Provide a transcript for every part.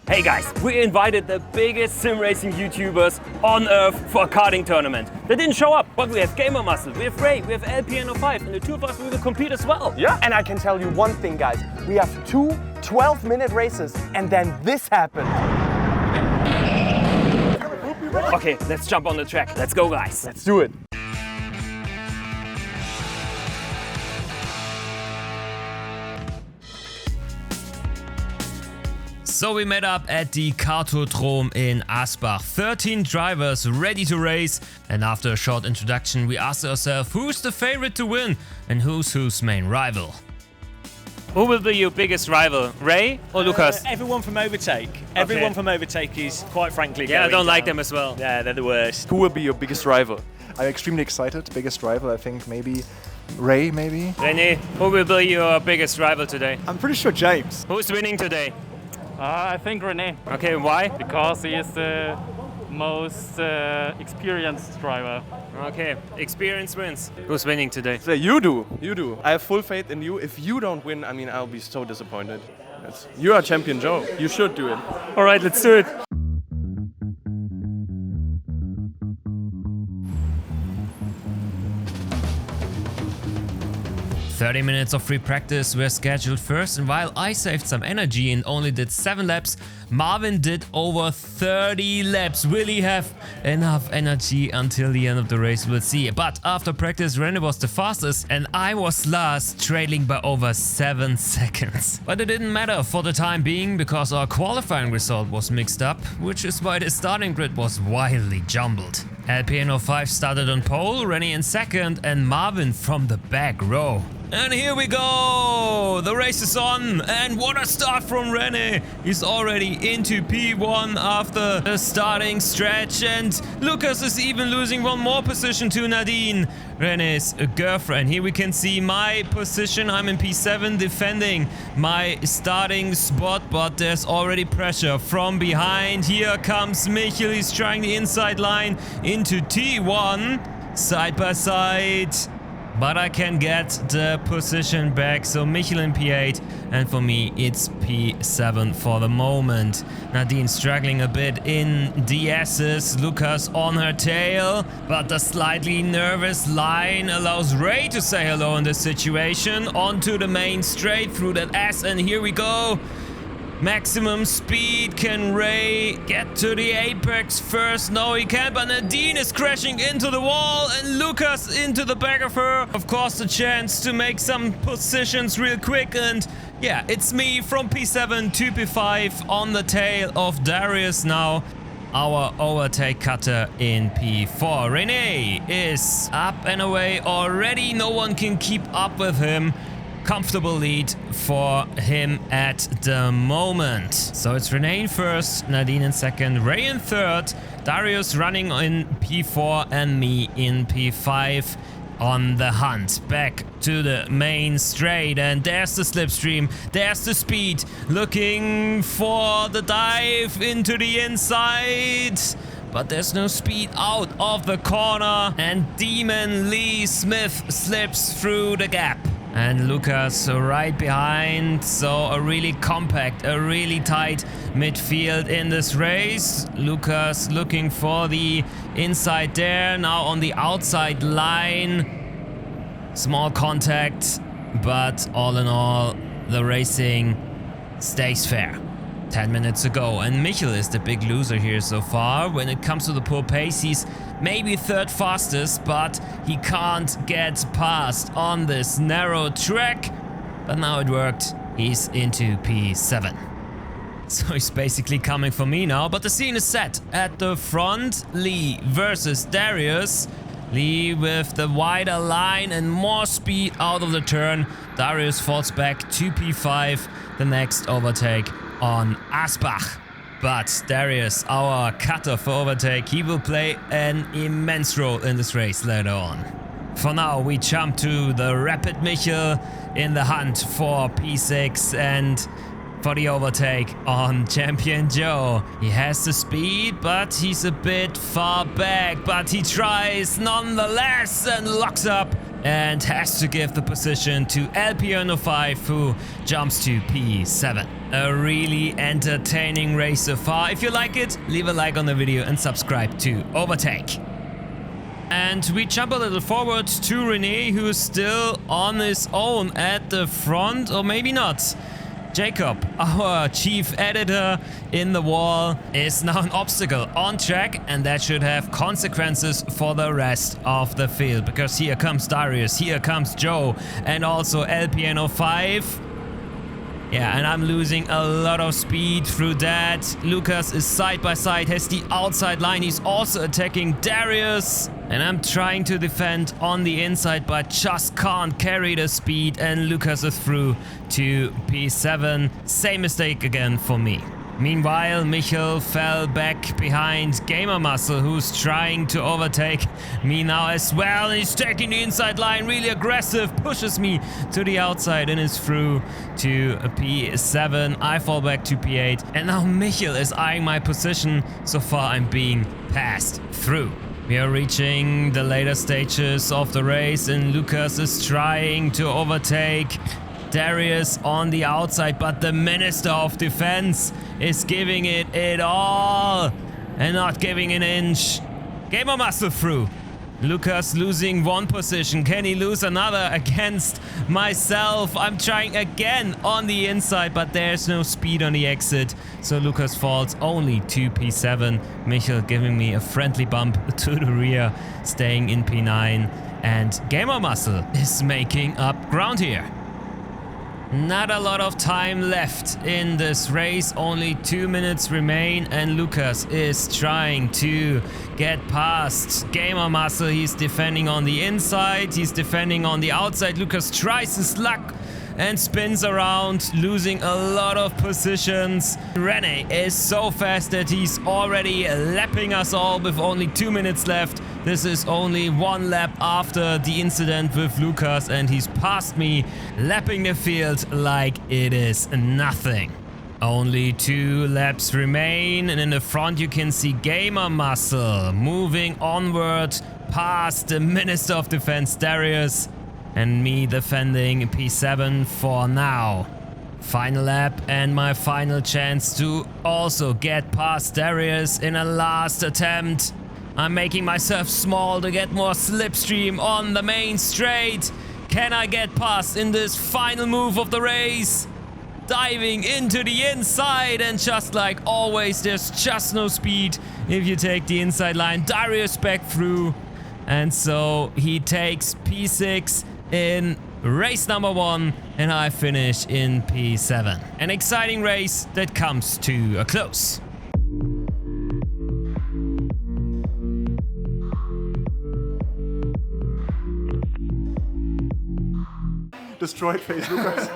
Hey guys, we invited the biggest sim racing YouTubers on earth for a karting tournament. They didn't show up, but we have GamerMuscle, we have rAii, we have LPN05, and the two of us will compete as well. Yeah. And I can tell you one thing, guys. We have two 12-minute races, and then this happened. Okay, let's jump on the track. Let's go, guys. Let's do it. So we met up at the Kartodrom in Asbach. 13 drivers ready to race, and after a short introduction we asked ourselves who's the favorite to win and whose main rival. Who will be your biggest rival, rAii or Lucas? Everyone from OverTake. Everyone from OverTake is, quite frankly, Yeah, I don't like down. them as well. Yeah, they're the worst. Who will be your biggest rival? I'm extremely excited. Biggest rival, I think maybe rAii, maybe. René, who will be your biggest rival today? I'm pretty sure James. Who's winning today? I think René, Okay, why? because he is the most experienced driver. Okay, experience wins. Who's winning today? So you do. I have full faith in you. If you don't win, I mean, I'll be so disappointed. You are champion Joe. You should do it. All right, let's do it. "30 minutes of free practice were scheduled first, and while I saved some energy and only did 7 laps, Marvin did over 30 laps. Will he have enough energy until the end of the race? We'll see. But after practice, René was the fastest and I was last, trailing by over 7 seconds. But it didn't matter for the time being because our qualifying result was mixed up, which is why the starting grid was wildly jumbled. LPN05 started on pole, René in second, and Marvin from the back row. And here we go! The race is on, and what a start from René! He's already into P1 after the starting stretch, and Lucas is even losing one more position to Nadine, René's girlfriend. Here we can see my position. I'm in P7 defending my starting spot, but there's already pressure from behind. Here comes Michel, he's trying the inside line into T1, side by side. But I can get the position back, so Michel in P8, and for me it's P7 for the moment. Nadine struggling a bit in DS's, Lucas on her tail, but the slightly nervous line allows rAii to say hello in this situation. Onto the main straight through that S, and here we go. Maximum speed. Can rAii get to the apex first? No, he can't, but Nadine is crashing into the wall and Lucas into the back of her. Of course, a chance to make some positions real quick, and yeah, it's me from P7 to P5 on the tail of Darius now. Our overtake cutter in P4. René is up and away already. No one can keep up with him. Comfortable lead for him at the moment. So it's René in first, Nadine in second, rAii in third, Darius running in P4 and me in P5 on the hunt. Back to the main straight, and there's the slipstream, there's the speed, looking for the dive into the inside. But there's no speed out of the corner, and Demon Lee Smith slips through the gap. And Lucas right behind, so a really compact, a really tight midfield in this race. Lucas looking for the inside there, now on the outside line. Small contact, but all in all, the racing stays fair. 10 minutes ago, and Michel is the big loser here so far. When it comes to the pole pace, he's maybe third fastest, but he can't get past on this narrow track. But now it worked. He's into P7. So he's basically coming for me now, but the scene is set. At the front, Lee versus Darius. Lee with the wider line and more speed out of the turn. Darius falls back to P5. The next overtake on Asbach. But Darius, our cutter for overtake, he will play an immense role in this race later on. For now, we jump to the rapid Michel in the hunt for P6 and for the overtake on Champion Joe. He has the speed, but he's a bit far back, but he tries nonetheless and locks up and has to give the position to LPN05, who jumps to P7. A really entertaining race so far. If you like it, leave a like on the video and subscribe to OverTake. And we jump a little forward to rAii, who is still on his own at the front, or maybe not. Jacob, our chief editor in the wall, is now an obstacle on track, and that should have consequences for the rest of the field, because here comes Darius, here comes Joe, and also LPN05. Yeah, and I'm losing a lot of speed through that. Lucas is side by side, has the outside line. He's also attacking Darius. And I'm trying to defend on the inside, but just can't carry the speed. And Lucas is through to P7. Same mistake again for me. Meanwhile, Michel fell back behind GamerMuscle, who's trying to overtake me now as well. He's taking the inside line, really aggressive, pushes me to the outside and is through to P7. I fall back to P8, and now Michel is eyeing my position. So far, I'm being passed through. We are reaching the later stages of the race, and Lucas is trying to overtake Darius on the outside, but the Minister of Defense is giving it all and not giving an inch. GamerMuscle through. Lucas losing one position. Can he lose another against myself? I'm trying again on the inside, but there's no speed on the exit. So Lucas falls only to P7. Michel giving me a friendly bump to the rear, staying in P9. And GamerMuscle is making up ground here. Not a lot of time left in this race, only 2 minutes remain, and Lucas is trying to get past GamerMuscle. He's defending on the inside, he's defending on the outside. Lucas tries his luck and spins around, losing a lot of positions. rAii is so fast that he's already lapping us all with only 2 minutes left. This is only one lap after the incident with Lucas, and he's past me, lapping the field like it is nothing. Only 2 laps remain, and in the front you can see GamerMuscle moving onward past the Minister of Defense Darius, and me defending P7 for now. Final lap and my final chance to also get past Darius in a last attempt. I'm making myself small to get more slipstream on the main straight. Can I get past in this final move of the race? Diving into the inside, and just like always, there's just no speed if you take the inside line. Darius back through, and so he takes P6 in race number 1, and I finish in P7. An exciting race that comes to a close. Destroyed face, Lucas.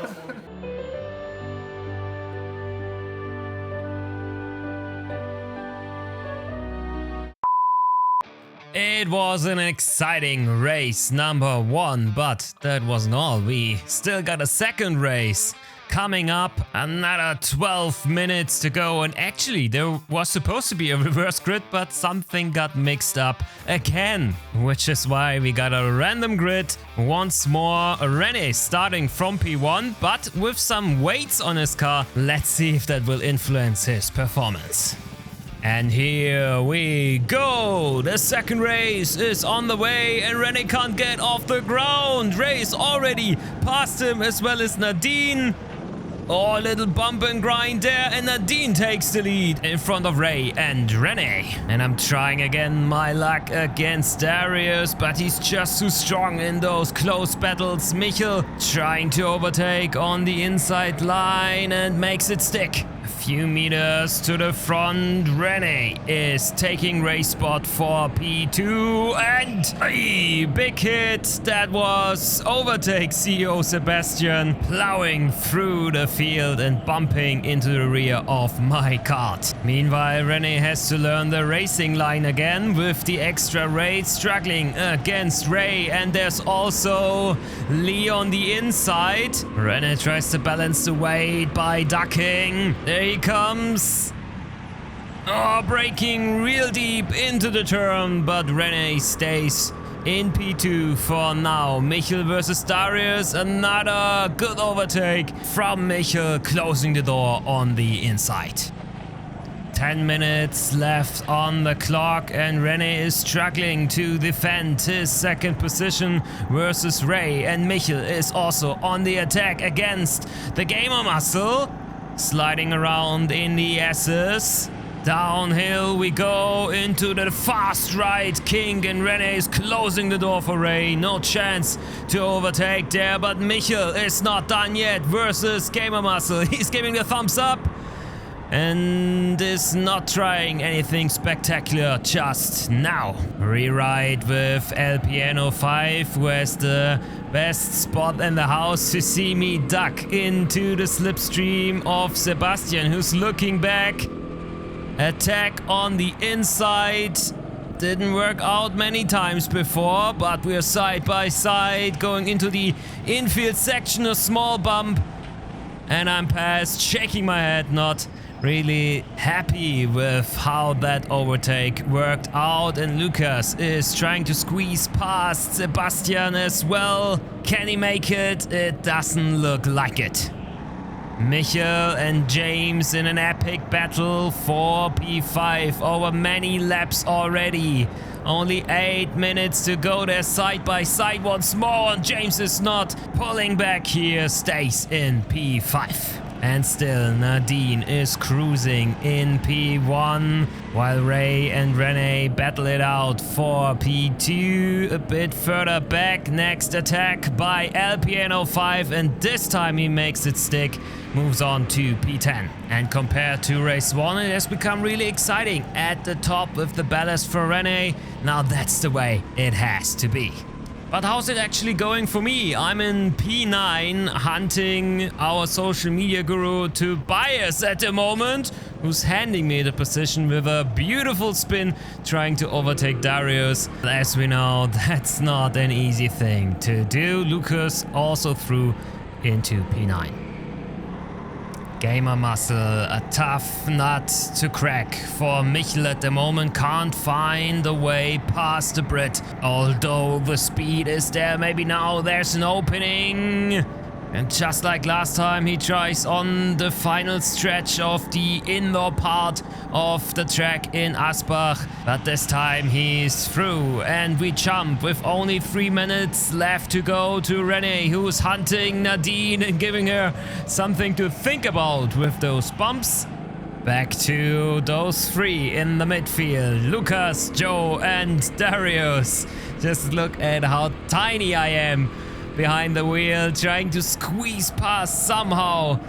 It was an exciting race number 1, but that wasn't all. We still got a second race coming up, another 12 minutes to go, and actually there was supposed to be a reverse grid, but something got mixed up again, which is why we got a random grid once more. rAii starting from P1, but with some weights on his car. Let's see if that will influence his performance. And here we go! The second race is on the way, and rAii can't get off the ground. Race already past him, as well as Nadine. Oh, a little bump and grind there, and Nadine takes the lead in front of rAii and rAii. And I'm trying again my luck against Darius, but he's just too strong in those close battles. Michel trying to overtake on the inside line and makes it stick. A few meters to the front, rAii is taking race spot for P2, and a big hit. That was OverTake CEO Sebastian plowing through the field and bumping into the rear of my kart. Meanwhile, rAii has to learn the racing line again with the extra raid, struggling against rAii, and there's also Lee on the inside. rAii tries to balance the weight by ducking. There he comes. Oh, braking real deep into the turn, but rAii stays in P2 for now. Michel versus Darius, another good overtake from Michel, closing the door on the inside. 10 minutes left on the clock and rAii is struggling to defend his second position versus rAii, and Michel is also on the attack against the GamerMuscle, sliding around in the S's. Downhill we go into the fast right king, and rAii is closing the door for rAii. No chance to overtake there, but Michel is not done yet versus GamerMuscle. He's giving the thumbs up and is not trying anything spectacular just now. Rewrite with LPN05, who has the best spot in the house to see me duck into the slipstream of Sebastian, who's looking back. Attack on the inside. Didn't work out many times before, but we're side by side going into the infield section. A small bump and I'm past, shaking my head, not really happy with how that overtake worked out, and Lucas is trying to squeeze past Sebastian as well. Can he make it? It doesn't look like it. Michel and James in an epic battle for P5 over many laps already. Only 8 minutes to go. They're side by side once more, and James is not pulling back here, stays in P5. And still Nadine is cruising in P1, while rAii and rAii battle it out for P2. A bit further back, next attack by LPN05, and this time he makes it stick, moves on to P10. And compared to race 1, it has become really exciting at the top with the ballast for rAii. Now that's the way it has to be. But how's it actually going for me? I'm in P9, hunting our social media guru Tobias at the moment, who's handing me the position with a beautiful spin, trying to overtake Darius. As we know, that's not an easy thing to do. Lucas also through into P9. GamerMuscle, a tough nut to crack for Michel at the moment. Can't find a way past the Brit, although the speed is there. Maybe now there's an opening. And just like last time, he tries on the final stretch of the indoor part of the track in Asbach. But this time he's through, and we jump with only 3 minutes left to go to rAii, who's hunting Nadine and giving her something to think about with those bumps. Back to those three in the midfield, Lucas, Joe and Darius. Just look at how tiny I am behind the wheel, trying to squeeze past somehow.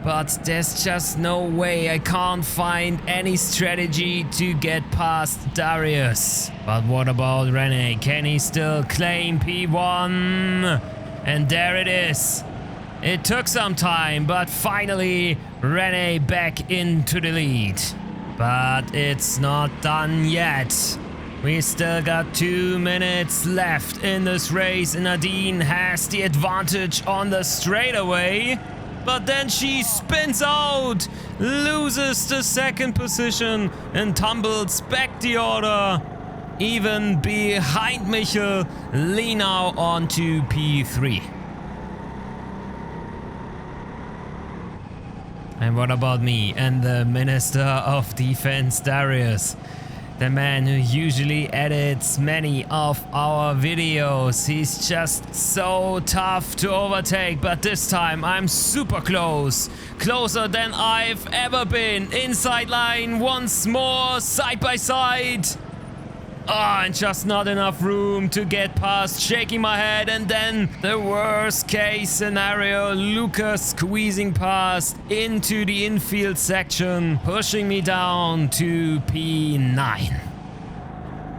But there's just no way. I can't find any strategy to get past Darius. But what about rAii? Can he still claim P1? And there it is. It took some time, but finally rAii back into the lead. But it's not done yet. We still got 2 minutes left in this race, and Nadine has the advantage on the straightaway. But then she spins out, loses the second position and tumbles back the order. Even behind Michel, Lee now on to P3. And what about me and the Minister of Defense, Darius? The man who usually edits many of our videos. He's just so tough to overtake, but this time I'm super close. Closer than I've ever been. Inside line once more, side by side. Oh, and just not enough room to get past, shaking my head, and then the worst case scenario, Lucas squeezing past into the infield section, pushing me down to P9.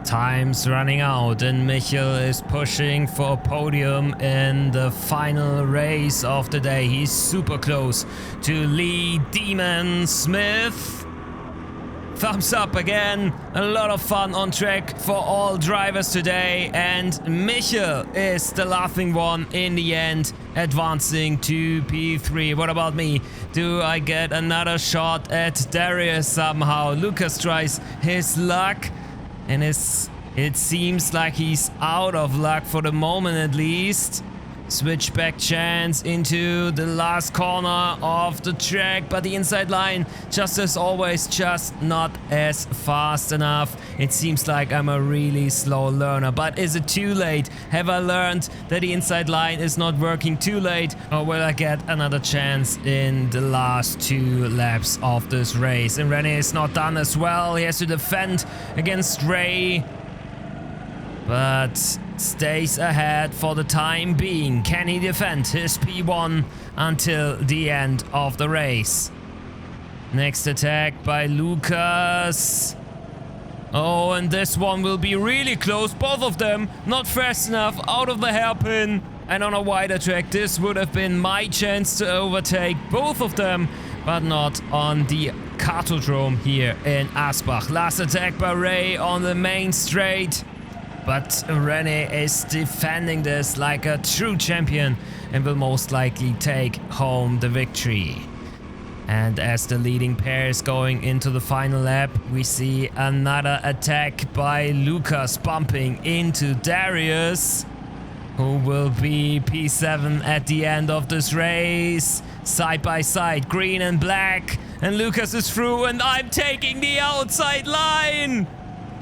Time's running out and Michel is pushing for a podium in the final race of the day. He's super close to Lee Demon Smith. Thumbs up again. A lot of fun on track for all drivers today, and Michel is the laughing one in the end, advancing to P3. What about me? Do I get another shot at Darius somehow? Lucas tries his luck and is It seems like he's out of luck for the moment at least. Switchback chance into the last corner of the track, but the inside line, just as always, just not as fast enough. It seems like I'm a really slow learner, but is it too late? Have I learned that the inside line is not working too late, or will I get another chance in the last 2 laps of this race? And rAii is not done as well. He has to defend against rAii, but stays ahead for the time being. Can he defend his P1 until the end of the race? Next attack by Lucas. Oh, and this one will be really close. Both of them not fast enough, out of the hairpin. And on a wider track, this would have been my chance to overtake both of them, but not on the Kartodrome here in Asbach. Last attack by rAii on the main straight. But rAii is defending this like a true champion and will most likely take home the victory. And as the leading pair is going into the final lap, we see another attack by Lucas bumping into Darius, who will be P7 at the end of this race. Side by side, green and black. And Lucas is through and I'm taking the outside line.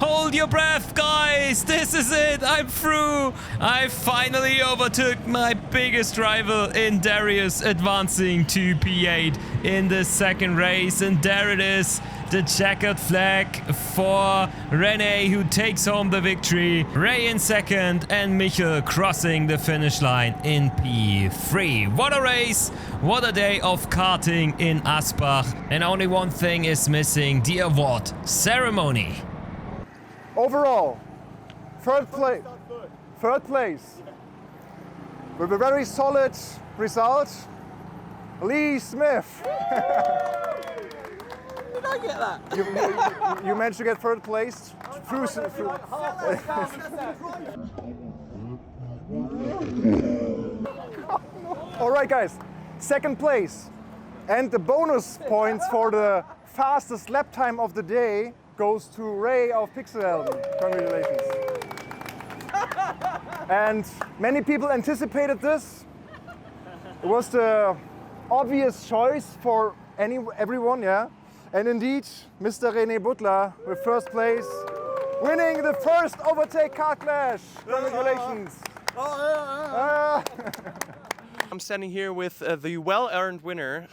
Hold your breath, guys! This is it! I'm through! I finally overtook my biggest rival in Darius, advancing to P8 in the second race. And there it is, the checkered flag for rAii, who takes home the victory. rAii in second and Michel crossing the finish line in P3. What a race! What a day of karting in Asbach. And only one thing is missing, the award ceremony. Overall, third place, with a very solid result, Lee Smith. Did I get that? You managed to get third place through. All right, guys, second place, and the bonus points for the fastest lap time of the day goes to rAii of Pixelhelden. Congratulations. And many people anticipated this. It was the obvious choice for everyone, yeah. And indeed, Mr. René Butler with first place, winning the first OverTake Kart Clash. Congratulations. I'm standing here with the well-earned winner,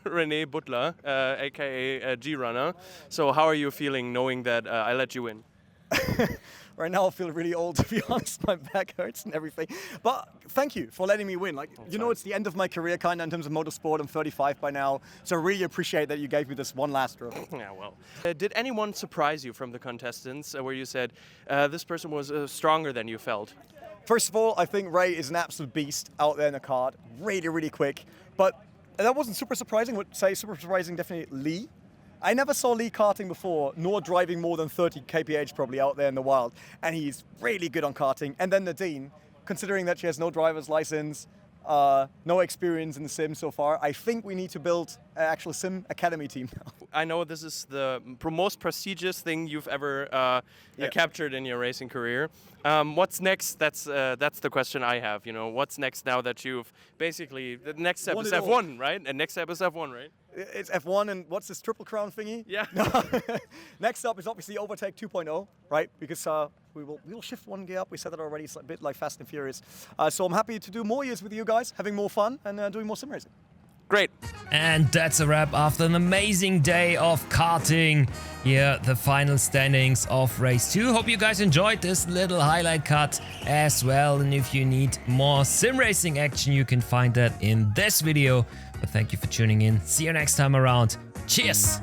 René Butler, aka G-Runner. So how are you feeling knowing that I let you win? Right now I feel really old, to be honest. My back hurts and everything. But thank you for letting me win. Like, you know, it's the end of my career kind of in terms of motorsport. I'm 35 by now. So I really appreciate that you gave me this one last trophy. Yeah, well. Did anyone surprise you from the contestants where you said this person was stronger than you felt? First of all, I think rAii is an absolute beast out there in the kart. Really, really quick. But that wasn't super surprising. I would say super surprising, definitely Lee. I never saw Lee karting before, nor driving more than 30 kph probably out there in the wild. And he's really good on karting. And then Nadine, considering that she has no driver's license, no experience in the sim so far, I think we need to build an actual sim academy team now. I know this is the most prestigious thing you've ever captured in your racing career. What's next? That's the question I have. You know, what's next now that you've basically the next step is F1, right? And next step is F1, right? It's F1 and what's this triple crown thingy? Yeah. Next up is obviously OverTake 2.0, right? Because we will shift one gear up. We said that already. It's a bit like Fast and Furious. So I'm happy to do more years with you guys, having more fun and doing more sim racing. Great. And that's a wrap after an amazing day of karting. Here, the final standings of race 2. Hope you guys enjoyed this little highlight cut as well. And if you need more sim racing action, you can find that in this video. But thank you for tuning in. See you next time around. Cheers!